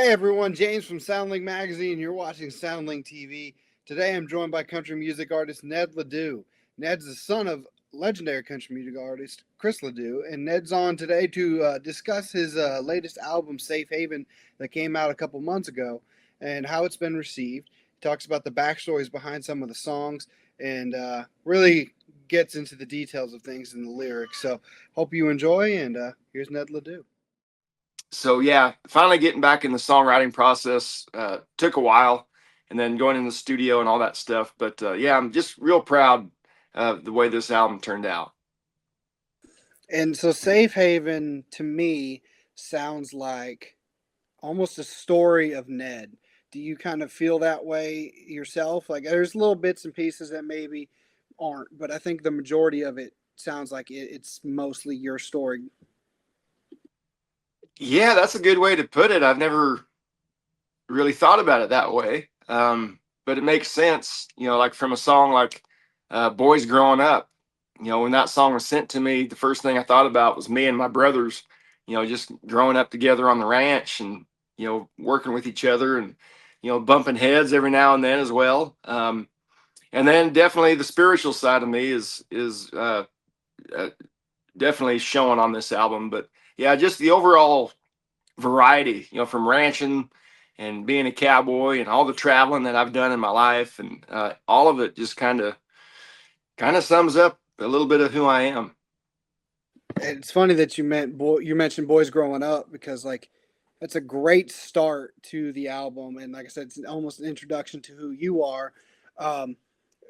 Hey everyone, James from SoundLink Magazine. You're watching SoundlinkTV. Today I'm joined by country music artist Ned LeDoux. Ned's the son of legendary country music artist Chris LeDoux, and Ned's on today to discuss his latest album, Safe Haven, that came out a couple months ago, and how it's been received. He talks about the backstories behind some of the songs and really gets into the details of things in the lyrics. So hope you enjoy, and here's Ned LeDoux. So yeah, finally getting back in the songwriting process took a while, and then going in the studio and all that stuff. But yeah, I'm just real proud of the way this album turned out. And so Safe Haven to me sounds like almost a story of Ned. Do you kind of feel that way yourself? Like there's little bits and pieces that maybe aren't, but I think the majority of it sounds like it's mostly your story. Yeah, that's a good way to put it. I've never really thought about it that way, but it makes sense. Like from a song like "Boys Growing Up." When that song was sent to me, the first thing I thought about was me and my brothers. Just growing up together on the ranch and working with each other and bumping heads every now and then as well. And then definitely the spiritual side of me is uh, definitely showing on this album. But yeah, just the overall variety, from ranching and being a cowboy and all the traveling that I've done in my life, and all of it just kind of sums up a little bit of who I am. It's funny that you mentioned Boys Growing Up because like that's a great start to the album, and like I said, it's almost an introduction to who you are. Um,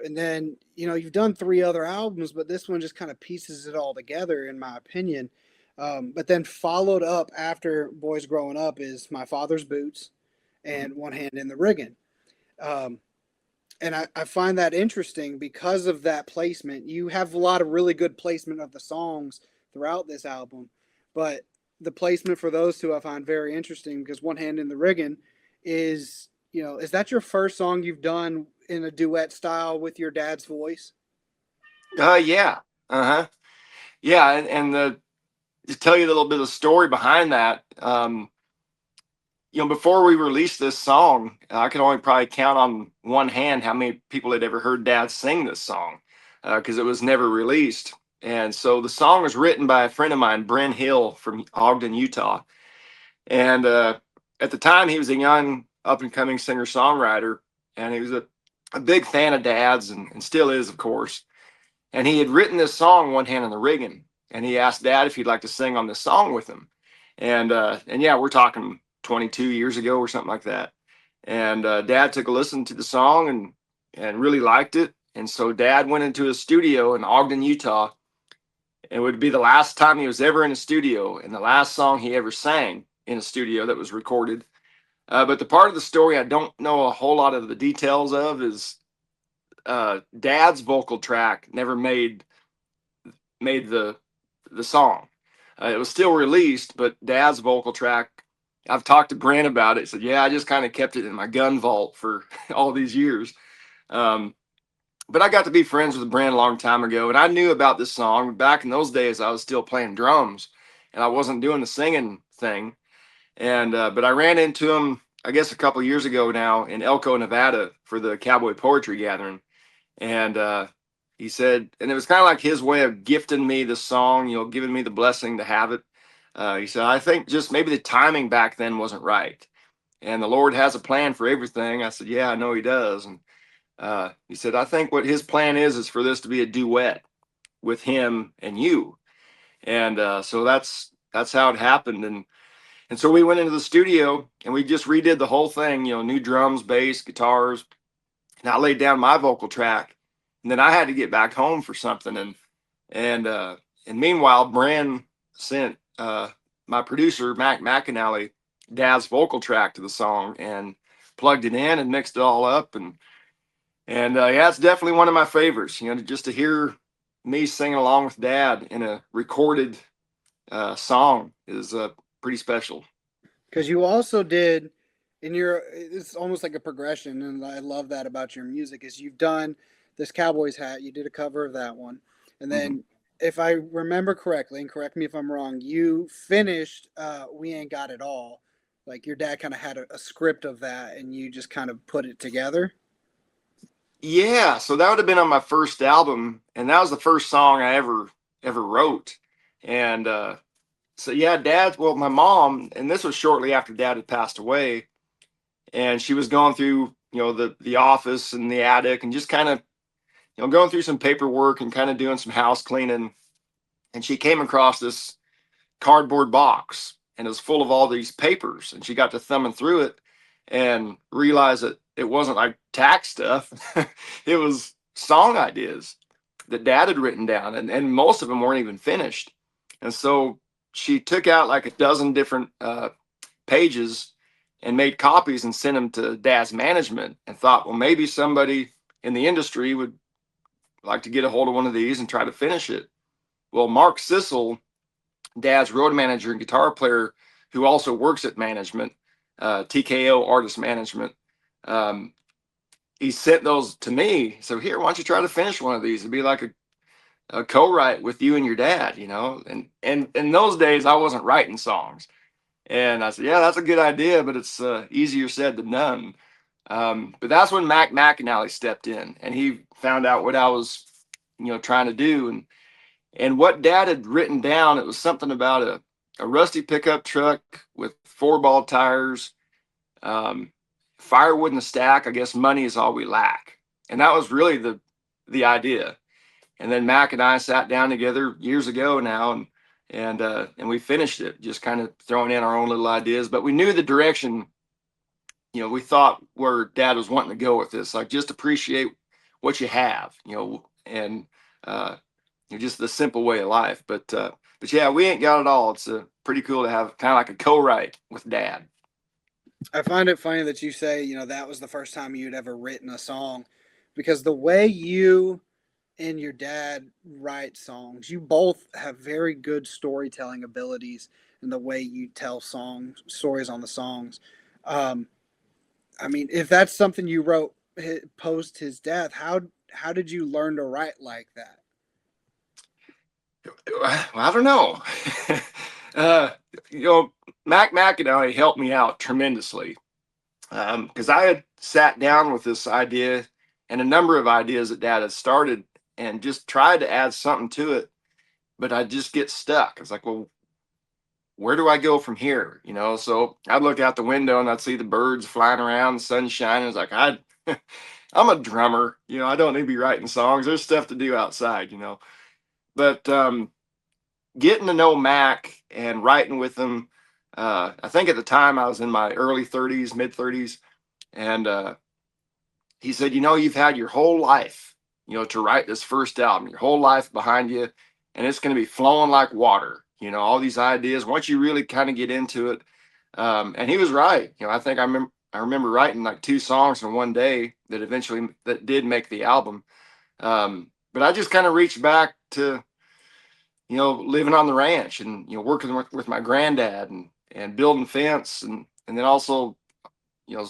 and then you've done three other albums, but this one just kind of pieces it all together, in my opinion. But then followed up after Boys Growing Up is My Father's Boots Mhm. and One Hand in the Riggin'. Um, and I find that interesting because of that placement. You have a lot of really good placement of the songs throughout this album, but the placement for those two I find very interesting because One Hand in the Riggin' is, is that your first song you've done in a duet style with your dad's voice? Yeah, uh-huh, yeah, and to tell you a little bit of the story behind that. Before we released this song, I could only probably count on one hand how many people had ever heard Dad sing this song, because it was never released. And so the song was written by a friend of mine, Bryn Hill from Ogden, Utah. And at the time, he was a young, up and coming singer songwriter, and he was a big fan of Dad's, and still is, of course. And he had written this song, One Hand in the Riggin', and he asked Dad if he'd like to sing on this song with him. And yeah, we're talking 22 years ago or something like that. And Dad took a listen to the song and really liked it. And so Dad went into his studio in Ogden, Utah. It would be the last time he was ever in a studio and the last song he ever sang in a studio that was recorded. But the part of the story I don't know a whole lot of the details of is Dad's vocal track never made the song. It was still released, but Dad's vocal track. I've talked to Brent about it. Said, yeah, I just kind of kept it in my gun vault for all these years. Um, but I got to be friends with Brent a long time ago, and I knew about this song back in those days. I was still playing drums, and I wasn't doing the singing thing. And but I ran into him, I guess, a couple years ago now in Elko, Nevada, for the Cowboy Poetry Gathering, and he said, and it was kind of like his way of gifting me the song, giving me the blessing to have it. He said, I think just maybe the timing back then wasn't right, and the Lord has a plan for everything. I said, yeah, I know He does. And he said, I think what His plan is for this to be a duet with Him and you. And so that's how it happened. And so we went into the studio and we just redid the whole thing, new drums, bass, guitars, and I laid down my vocal track, and then I had to get back home for something, and and meanwhile, Bran sent my producer Mack Dad's vocal track to the song and plugged it in and mixed it all up, and yeah, it's definitely one of my favorites. Just to hear me singing along with Dad in a recorded song is pretty special. Because you also did in your, it's almost like a progression, and I love that about your music is you've done this Cowboys hat, you did a cover of that one, and Mhm. then if I remember correctly, and correct me if I'm wrong, you finished "We Ain't Got It All" Like your dad kind of had a script of that, and you just kind of put it together. Yeah, so that would have been on my first album, and that was the first song I ever wrote. And so yeah, dad. Well, my mom, and this was shortly after dad had passed away, and she was going through the office and the attic, and just kind of going through some paperwork and kind of doing some house cleaning, and she came across this cardboard box, and it was full of all these papers, and she got to thumbing through it and realized that it wasn't like tax stuff. It was song ideas that dad had written down, and most of them weren't even finished. And so she took out like a dozen different pages and made copies and sent them to dad's management, and thought, well, maybe somebody in the industry would like to get a hold of one of these and try to finish it. Well, Mark Sissel, dad's road manager and guitar player, who also works at management, TKO Artist Management, um, he sent those to me. So here, why don't you try to finish one of these? It'd be like a co-write with you and your dad, And in those days, I wasn't writing songs, and I said, yeah, that's a good idea, but it's easier said than done. But that's when Mack McAnally stepped in, and he found out what I was, trying to do, and what dad had written down. It was something about a rusty pickup truck with 4-ball tires, um, firewood in the stack. I guess money is all we lack. And that was really the idea. And then Mack and I sat down together years ago now, and we finished it, just kind of throwing in our own little ideas. But we knew the direction, we thought where dad was wanting to go with this, like just appreciate what you have, and just the simple way of life. But yeah, we ain't got it all. It's pretty cool to have kind of like a co-write with dad. I find it funny that you say, that was the first time you'd ever written a song, because the way you and your dad write songs, you both have very good storytelling abilities in the way you tell stories on the songs. Um, I mean, if that's something you wrote post his death, how did you learn to write like that? Well, I don't know. uh, you know, Mack McAnally helped me out tremendously, because I had sat down with this idea and a number of ideas that dad had started, and just tried to add something to it, but I just get stuck. It's like, well, where do I go from here? So I'd look out the window and I'd see the birds flying around, the sun shining. It's like, I'm a drummer, I don't need to be writing songs. There's stuff to do outside. But getting to know Mack and writing with him, I think at the time I was in my early 30s, mid 30s, and he said, you've had your whole life, to write this first album, your whole life behind you, and it's going to be flowing like water. All these ideas, once you really kind of get into it. And he was right. I think I remember writing like 2 songs in one day that did make the album. But I just kind of reached back to, living on the ranch, and, working with my granddad, and building fence, and then also, you know,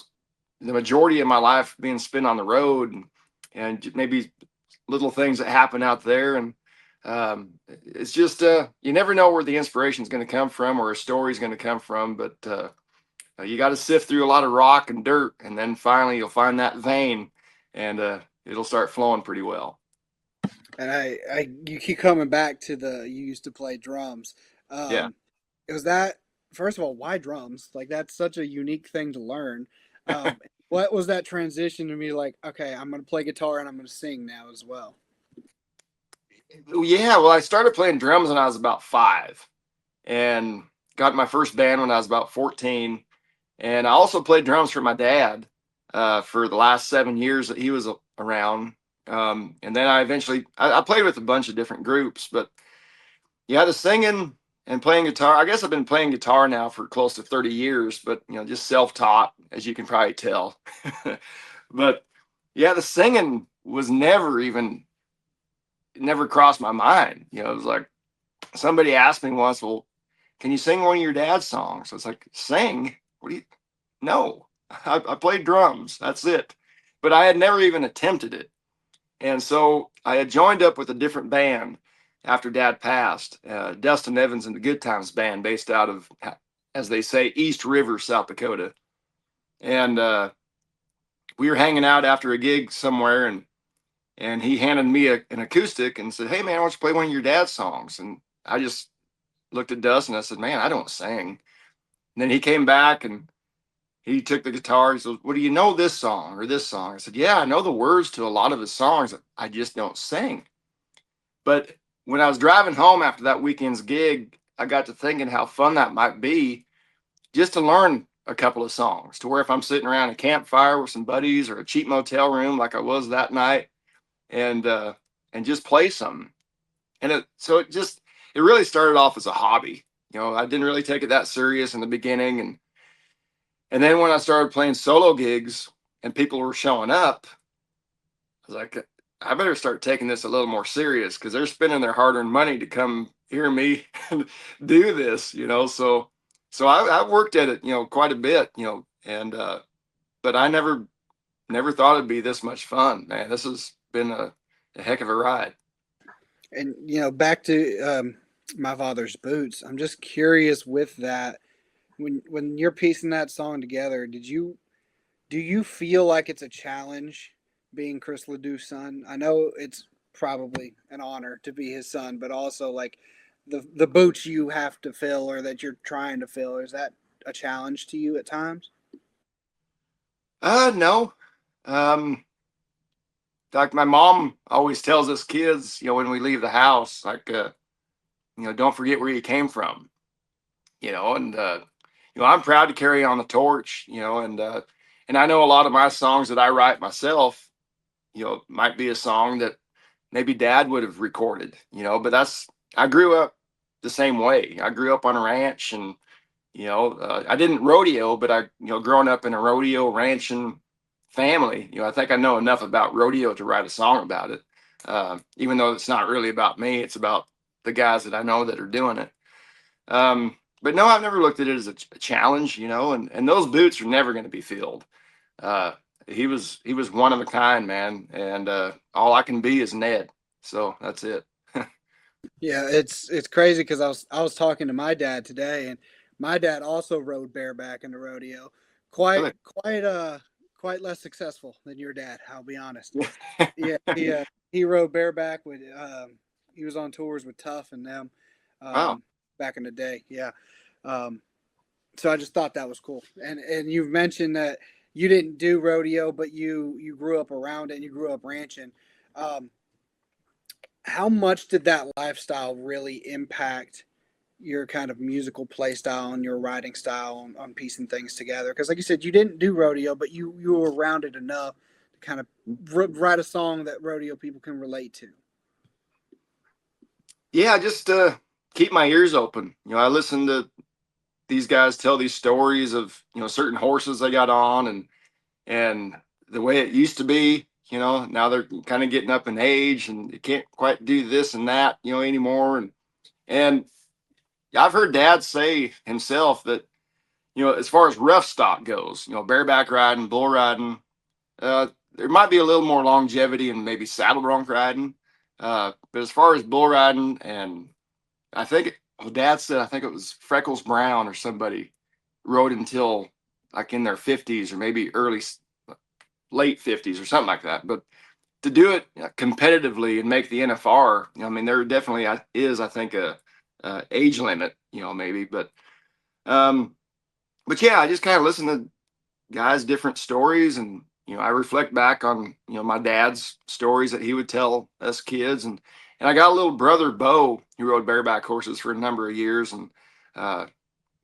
the majority of my life being spent on the road, and maybe little things that happen out there. And it's just, you never know where the inspiration is going to come from, or a story is going to come from. But you got to sift through a lot of rock and dirt, and then finally you'll find that vein, and it'll start flowing pretty well. And you keep coming back to you used to play drums. Yeah. Was that, first of all, why drums? Like that's such a unique thing to learn. Um, what was that transition to be like? Okay, I'm gonna play guitar and I'm gonna sing now as well. Yeah, well, I started playing drums when I was about 5, and got my first band when I was about 14. And I also played drums for my dad for the last 7 years that he was around. And then I played with a bunch of different groups. But yeah, the singing and playing guitar, I guess I've been playing guitar now for close to 30 years, but just self-taught, as you can probably tell. But yeah, the singing was never crossed my mind. It was like, somebody asked me once, well, can you sing one of your dad's songs? It's like, sing? What do you? No, I played drums. That's it. But I had never even attempted it. And so I had joined up with a different band after dad passed, Dustin Evans and the Good Times Band, based out of as they say, East River, South Dakota. And we were hanging out after a gig somewhere, and he handed me an acoustic and said, "Hey man, why don't you play one of your dad's songs?" And I just looked at Dustin and I said, "Man, I don't sing." And then he came back and he took the guitar. He said, "Well, do you know this song or this song?" I said, "Yeah, I know the words to a lot of his songs. I just don't sing." But when I was driving home after that weekend's gig, I got to thinking how fun that might be just to learn a couple of songs, to where if I'm sitting around a campfire with some buddies or a cheap motel room like I was that night, and just play some. And it really started off as a hobby. I didn't really take it that serious in the beginning, and then when I started playing solo gigs and people were showing up, I was like, I better start taking this a little more serious because they're spending their hard-earned money to come hear me do this. So I worked at it, quite a bit, and but I never thought it'd be this much fun, man. This has been a heck of a ride. And back to my father's boots. I'm just curious with that. When you're piecing that song together, do you feel like it's a challenge being Chris LeDoux's son? I know it's probably an honor to be his son, but also like the boots you have to fill or that you're trying to fill, is that a challenge to you at times? No. Um, like my mom always tells us kids, when we leave the house, like, don't forget where you came from, and I'm proud to carry on the torch, and I know a lot of my songs that I write myself, might be a song that maybe dad would have recorded, but I grew up the same way. I grew up on a ranch, and I didn't rodeo, but growing up in a rodeo ranching family, I think I know enough about rodeo to write a song about it. Even though it's not really about me, it's about the guys that I know that are doing it. But no, I've never looked at it as a challenge, and those boots are never going to be filled. Uh, he was one of a kind, man, and all I can be is Ned. So that's it. Yeah, it's crazy because I was talking to my dad today, and my dad also rode bareback in the rodeo. Quite Really? quite quite less successful than your dad. I'll be honest. Yeah, he rode bareback with he was on tours with Tough and them Wow. um, back in the day. Yeah, um, so I just thought that was cool. And you've mentioned that you didn't do rodeo, but you grew up around it and you grew up ranching. Um, how much did that lifestyle really impact your kind of musical play style and your writing style on piecing things together? Because, like you said, you didn't do rodeo, but you were around it enough to kind of write a song that rodeo people can relate to. Yeah, just keep my ears open. I listen to these guys tell these stories of certain horses they got on, and the way it used to be. Now they're kind of getting up in age, and you can't quite do this and that anymore. And I've heard Dad say himself that as far as rough stock goes, bareback riding, bull riding, there might be a little more longevity and maybe saddle bronc riding. But as far as bull riding, and I think Dad said, I think it was Freckles Brown or somebody rode until like in their 50s or maybe late 50s or something like that. But to do it competitively and make the NFR, I mean, there definitely is, I think, a age limit, maybe. Um, but yeah, I just kind of listen to guys' different stories, and I reflect back on my dad's stories that he would tell us kids, and I got a little brother Bo who rode bareback horses for a number of years, and uh,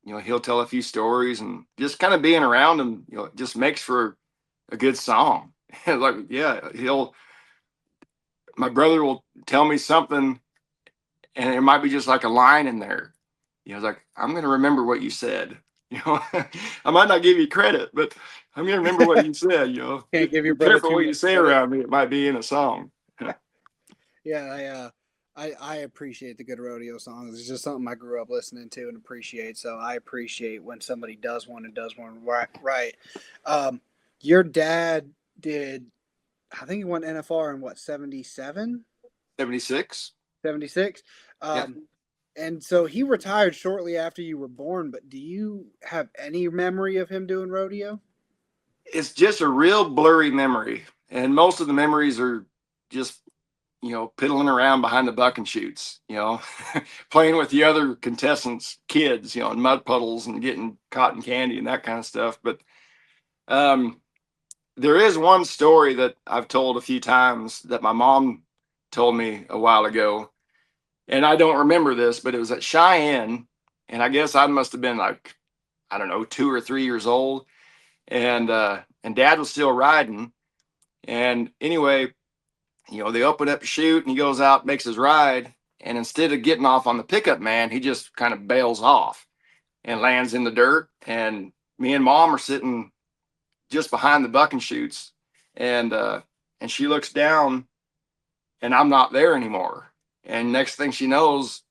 he'll tell a few stories, and just kind of being around him, it just makes for a good song. Like, yeah, my brother will tell me something, and it might be just like a line in there. It's like, I'm going to remember what you said. I might not give you credit, but I'm going to remember what you said. Can't Just give your be brother careful too what you much say credit. around me. It might be in a song. Yeah, I appreciate the good rodeo songs. It's just something I grew up listening to and appreciate. So I appreciate when somebody does one and does one right. Right. Um, your dad did. I think he won NFR in what 77, 76. 76. Yeah. And so he retired shortly after you were born, but do you have any memory of him doing rodeo? It's just a real blurry memory, and most of the memories are just piddling around behind the buck and shoots, playing with the other contestants' kids, in mud puddles and getting cotton candy and that kind of stuff. But um, there is one story that I've told a few times that my mom told me a while ago, and I don't remember this, but it was at Cheyenne, and I guess I must have been like, I don't know, 2 or 3 years old, and Dad was still riding, and anyway, they open up the chute and he goes out, makes his ride. And instead of getting off on the pickup man, he just kind of bails off and lands in the dirt. And me and Mom are sitting just behind the bucking chutes. And she looks down and I'm not there anymore. And next thing she knows,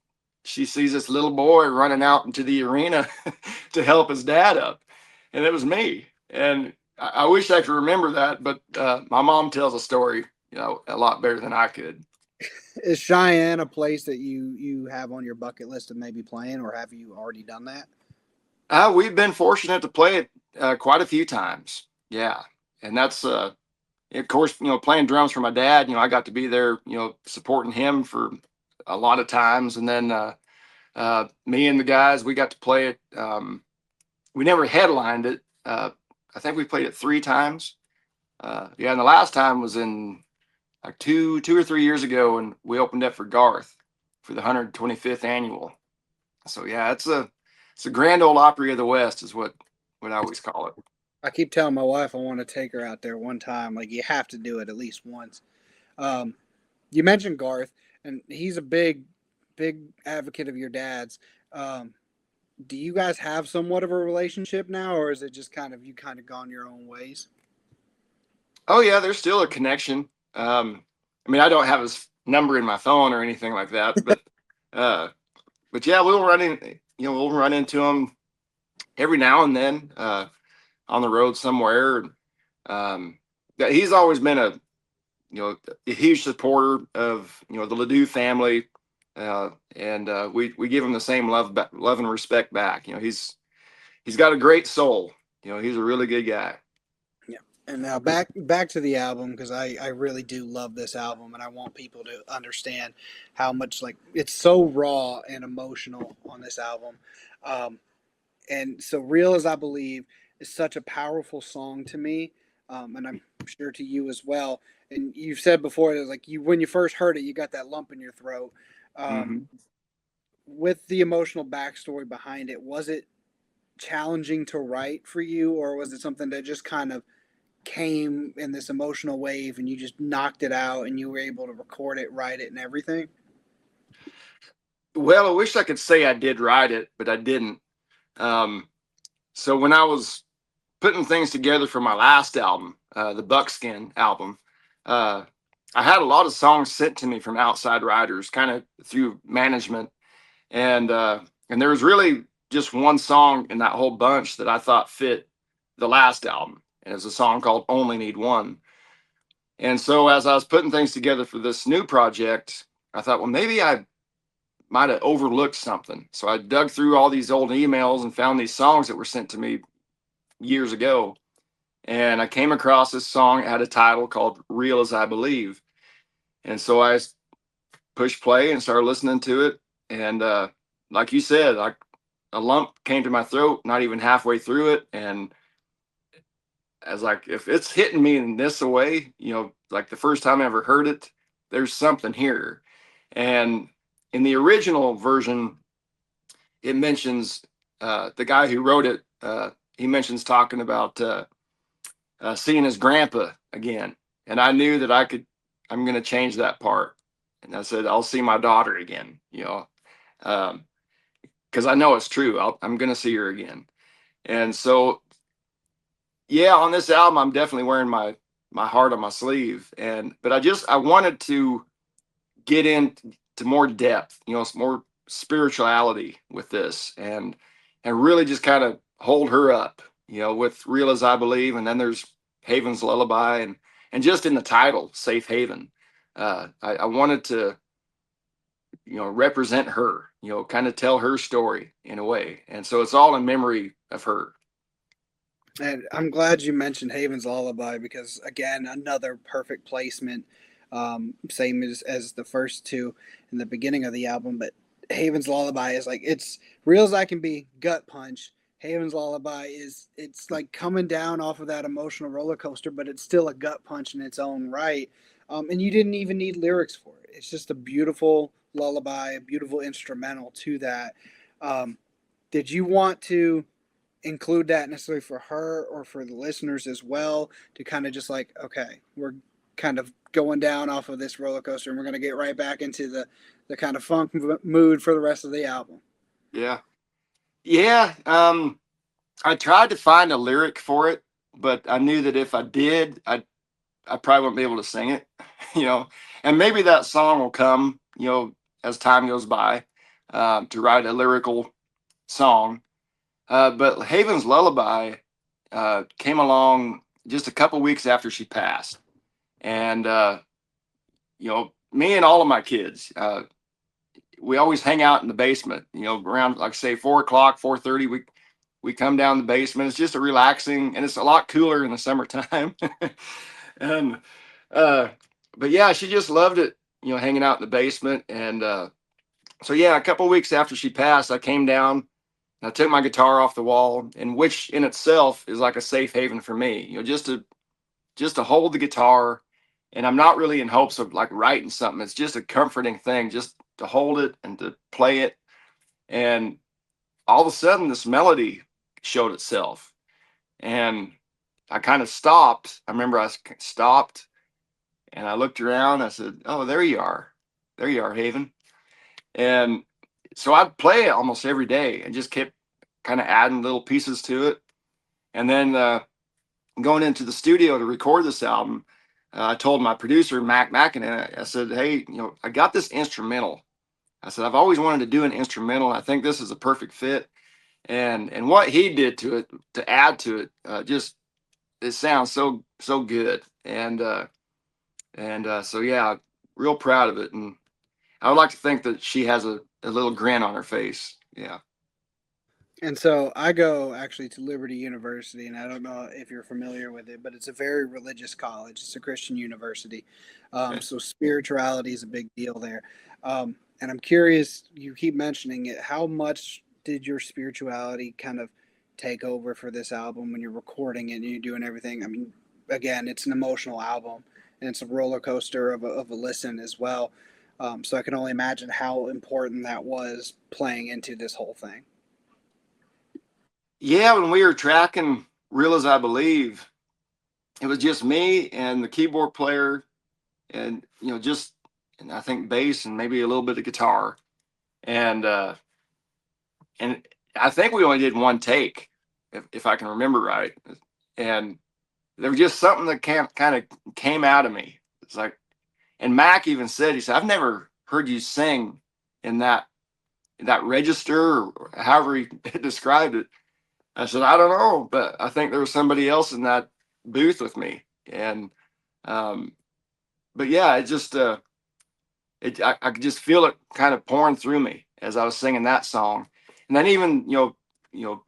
she sees this little boy running out into the arena to help his dad up. And it was me. And I wish I could remember that, but my mom tells a story, a lot better than I could. Is Cheyenne a place that you have on your bucket list of maybe playing, or have you already done that? We've been fortunate to play it quite a few times. Yeah. And that's, of course, playing drums for my dad, I got to be there, supporting him for a lot of times. And then me and the guys, we got to play it. We never headlined it. I think we played it 3 times. Yeah. And the last time was in like 2 or 3 years ago, and we opened up for Garth for the 125th annual. So yeah, it's a Grand Ole Opry of the West is what I always call it. I keep telling my wife I want to take her out there one time. Like, you have to do it at least once. Um, you mentioned Garth, and he's a big advocate of your dad's. Um, do you guys have somewhat of a relationship now, or is it just kind of you kind of gone your own ways? Oh yeah, there's still a connection. I mean, I don't have his number in my phone or anything like that, uh, but yeah, we'll run into him every now and then on the road somewhere. Um, yeah, he's always been a huge supporter of the LeDoux family, and we give him the same love and respect back. He's got a great soul. He's a really good guy. Yeah. And now back to the album, because I really do love this album, and I want people to understand how much, like, it's so raw and emotional on this album. Um, and so real as I believe is such a powerful song to me, and I'm sure to you as well. And you've said before, it was like you when you first heard it, you got that lump in your throat. Um, Hmm. with the emotional backstory behind it, was it challenging to write for you, or was it something that just kind of came in this emotional wave and you just knocked it out and you were able to record it, write it, and everything? Well, I wish I could say I did write it, but I didn't. Um, so when I was putting things together for my last album, the Buckskin album, uh, I had a lot of songs sent to me from outside writers, kind of through management, and there was really just one song in that whole bunch that I thought fit the last album, and it's a song called "Only Need One." And so as I was putting things together for this new project, I thought, well, maybe I might have overlooked something. So I dug through all these old emails and found these songs that were sent to me years ago. And I came across this song. It had a title called Real as I Believe. And so I pushed play and started listening to it. And like you said, like a lump came to my throat, not even halfway through it. And I was like, if it's hitting me in this way, like the first time I ever heard it, there's something here. And in the original version, it mentions the guy who wrote it. He mentions talking about seeing his grandpa again, and I knew that I'm going to change that part, and I said I'll see my daughter again, because I know it's true. I'm going to see her again, and so yeah, on this album, I'm definitely wearing my heart on my sleeve, and but I wanted to get into more depth, some more spirituality with this, and really just kind of hold her up, with Real as I Believe, and then there's Haven's Lullaby, and just in the title, Safe Haven. I wanted to represent her, kind of tell her story in a way. And so it's all in memory of her. And I'm glad you mentioned Haven's Lullaby because, again, another perfect placement. Same as the first two in the beginning of the album. But Haven's Lullaby is like, it's real as I can be, gut punch. Haven's Lullaby it's like coming down off of that emotional roller coaster, but it's still a gut punch in its own right. And you didn't even need lyrics for it. It's just a beautiful lullaby, a beautiful instrumental to that. Um, did you want to include that necessarily for her or for the listeners as well to kind of just like, okay, we're kind of going down off of this roller coaster and we're going to get right back into the kind of funk mood for the rest of the album? Yeah. Yeah. I tried to find a lyric for it, but I knew that if I did, I probably wouldn't be able to sing it, you know, and maybe that song will come, as time goes by, to write a lyrical song. But Haven's Lullaby came along just a couple weeks after she passed. And, me and all of my kids, we always hang out in the basement, around, like say 4 o'clock, 4:30, we come down the basement. It's just a relaxing, and it's a lot cooler in the summertime. And, but yeah, she just loved it, hanging out in the basement. And, so yeah, a couple of weeks after she passed, I came down and I took my guitar off the wall, and which in itself is like a safe haven for me, just to hold the guitar. And I'm not really in hopes of like writing something. It's just a comforting thing, just to hold it and to play it. And all of a sudden, this melody showed itself, and I kind of stopped. I remember I stopped and I looked around. I said, "Oh, there you are, Haven." And so I'd play it almost every day and just kept kind of adding little pieces to it. And then going into the studio to record this album, I told my producer, Mack, and I said, "Hey, I got this instrumental." I said, "I've always wanted to do an instrumental. I think this is a perfect fit." And what he did to it, to add to it, just it sounds so good. And so yeah, real proud of it. And I would like to think that she has a little grin on her face. Yeah. And so I go actually to Liberty University, and I don't know if you're familiar with it, but it's a very religious college. It's a Christian university. Okay. So spirituality is a big deal there. And I'm curious, you keep mentioning it. How much did your spirituality kind of take over for this album when you're recording it and you're doing everything? I mean, again, it's an emotional album, and it's a roller coaster of a listen as well. So I can only imagine how important that was playing into this whole thing. Yeah, when we were tracking Real as I Believe, it was just me and the keyboard player, and just, and I think bass and maybe a little bit of guitar. And I think we only did one take, if I can remember right. And there was just something that kind of came out of me. It's like, and Mack even said, he said, "I've never heard you sing in that register," or however he described it. I said, "I don't know, but I think there was somebody else in that booth with me." And um, but yeah, it just I could just feel it kind of pouring through me as I was singing that song. And then even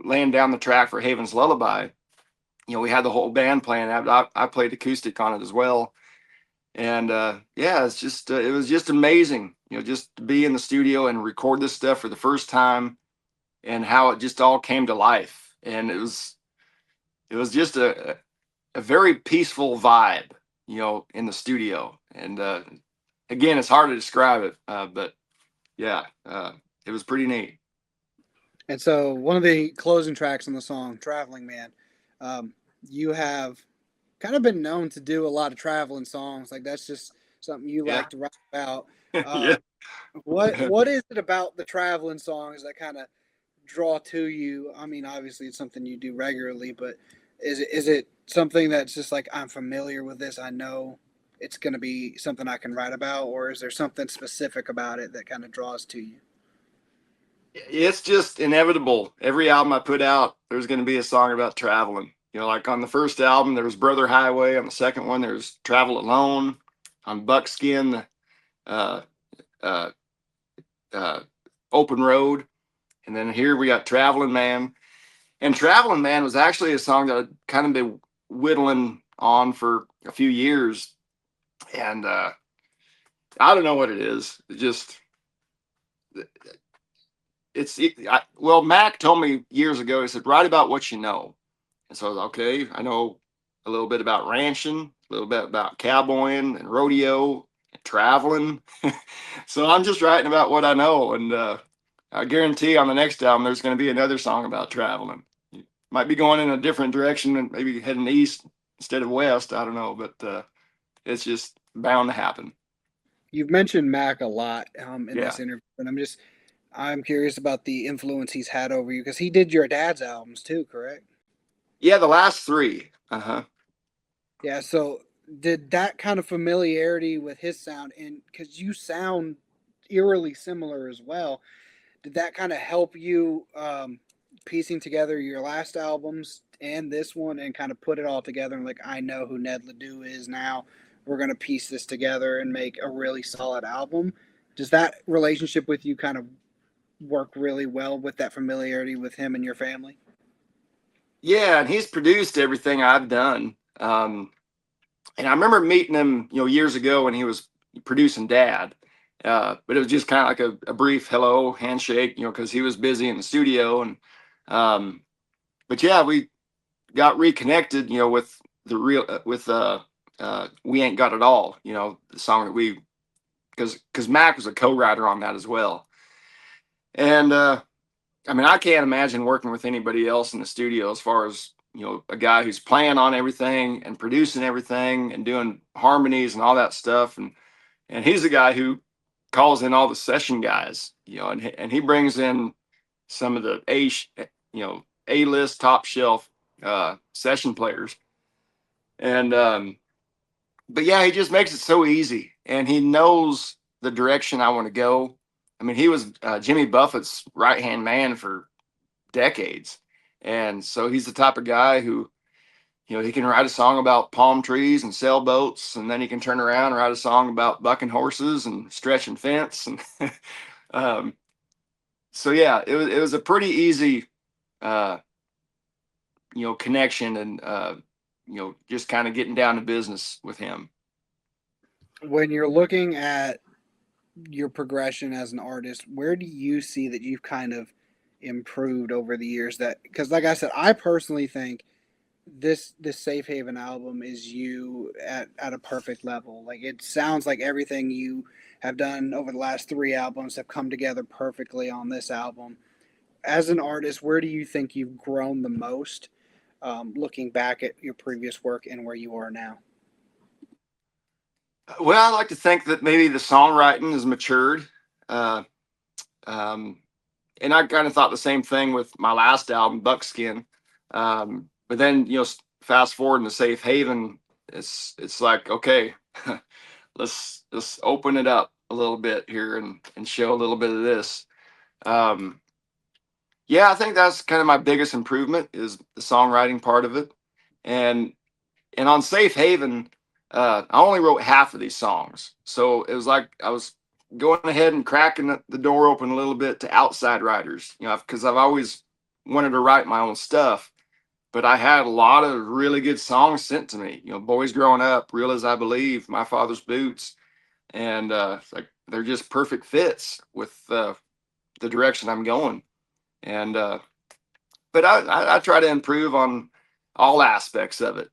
laying down the track for Haven's Lullaby, we had the whole band playing. I played acoustic on it as well. And yeah, it's just it was just amazing, just to be in the studio and record this stuff for the first time, and how it just all came to life. And it was just a very peaceful vibe, in the studio. And again, it's hard to describe it, but yeah, it was pretty neat. And so, one of the closing tracks on the song, Traveling Man, you have kind of been known to do a lot of traveling songs. Like, that's just something you Yeah. like to write about. Yeah. Um, what is it about the traveling songs that kind of draw to you? I mean, obviously, it's something you do regularly, but is it something that's just like, I'm familiar with this? I know it's going to be something I can write about, or is there something specific about it that kind of draws to you? It's just inevitable. Every album I put out, there's going to be a song about traveling. Like on the first album, there was Brother Highway. On the second one, there's Travel Alone. On Buckskin, uh, uh, uh, Open Road, and then here we got Traveling Man. And Traveling Man was actually a song that I'd kind of been whittling on for a few years, and I don't know what it is. It just well, Mack told me years ago. He said, "Write about what you know." And so I was okay. I know a little bit about ranching, a little bit about cowboying and rodeo and traveling. So I'm just writing about what I know, and I guarantee on the next album there's going to be another song about traveling. Might be going in a different direction and maybe heading east instead of west. I don't know, but it's just bound to happen. You've mentioned Mac a lot in Yeah, this interview, and I'm curious about the influence he's had over you because he did your dad's albums too, correct? yeah. The last three. Uh huh. Yeah. So did that kind of familiarity with his sound, and because you sound eerily similar as well, did that kind of help you piecing together your last albums and this one and kind of put it all together and like I know who Ned LeDoux is now. We're gonna piece this together and make a really solid album. Does that relationship with you kind of work really well with that familiarity with him and your family? Yeah, and he's produced everything I've done. And I remember meeting him, years ago when he was producing Dad. But it was just kind of like a brief hello handshake, because he was busy in the studio. And um, but yeah, we got reconnected, with the real with We Ain't Got It All, the song that we because Mack was a co-writer on that as well. And I mean, I can't imagine working with anybody else in the studio as far as, a guy who's playing on everything and producing everything and doing harmonies and all that stuff. And he's the guy who calls in all the session guys, and he brings in some of the A-list top shelf session players. And but yeah, he just makes it so easy, and he knows the direction I want to go. I mean, he was Jimmy Buffett's right hand man for decades. And so he's the type of guy who, he can write a song about palm trees and sailboats, and then he can turn around and write a song about bucking horses and stretching fence. And um, so, yeah, it was a pretty easy, uh, connection and, just kind of getting down to business with him. When you're looking at your progression as an artist, where do you see that you've kind of improved over the years? That because, like I said, I personally think this Safe Haven album is you at a perfect level. Like it sounds like everything you have done over the last three albums have come together perfectly on this album. As an artist, where do you think you've grown the most? Looking back at your previous work and where you are now. Well, I like to think that maybe the songwriting has matured. Uh, um, and I kind of thought the same thing with my last album, Buckskin. But then, fast forward into Safe Haven, it's like, okay, let's open it up a little bit here and show a little bit of this. Um, yeah, I think that's kind of my biggest improvement is the songwriting part of it. And and on Safe Haven, I only wrote half of these songs, so it was like I was going ahead and cracking the door open a little bit to outside writers, because I've always wanted to write my own stuff, but I had a lot of really good songs sent to me. Boys Growing Up, Real as I Believe, My Father's Boots, and like they're just perfect fits with the direction I'm going. And but I try to improve on all aspects of it.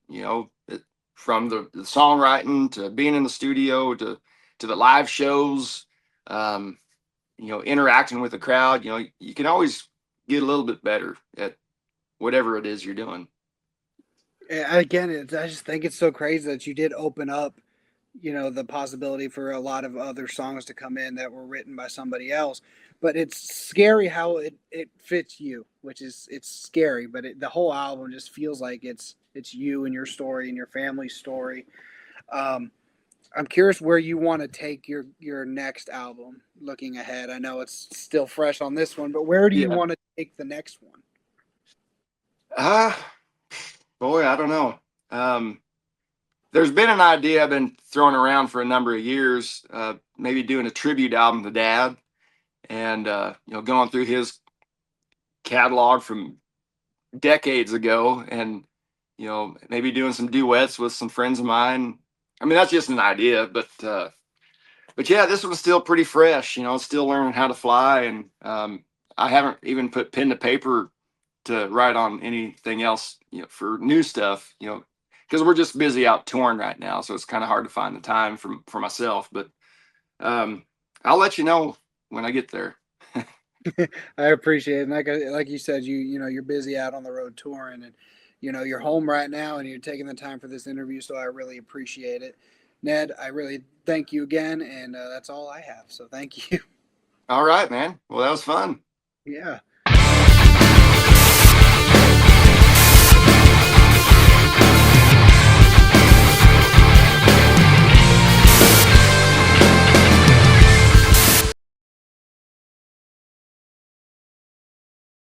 From the songwriting to being in the studio to the live shows, um, interacting with the crowd. You can always get a little bit better at whatever it is you're doing. Again, I just think it's so crazy that you did open up, the possibility for a lot of other songs to come in that were written by somebody else. But it's scary how it fits you, which is it's scary. But the whole album just feels like it's you and your story and your family's story. Um, I'm curious where you want to take your next album. Looking ahead, I know it's still fresh on this one, but where do you Yeah. want to take the next one? Ah, boy, I don't know. Um, there's been an idea I've been throwing around for a number of years, maybe doing a tribute album to Dad. and going through his catalog from decades ago, and maybe doing some duets with some friends of mine. I mean, that's just an idea, but yeah, this one's still pretty fresh. Still learning how to fly, and I haven't even put pen to paper to write on anything else, for new stuff, because we're just busy out touring right now, so it's kind of hard to find the time for myself. But um, I'll let you know when I get there. I appreciate it. And like you said, you're busy out on the road touring, and you're home right now, and you're taking the time for this interview. So I really appreciate it, Ned. I really thank you again, and that's all I have. So thank you. All right, man. Well, that was fun. Yeah.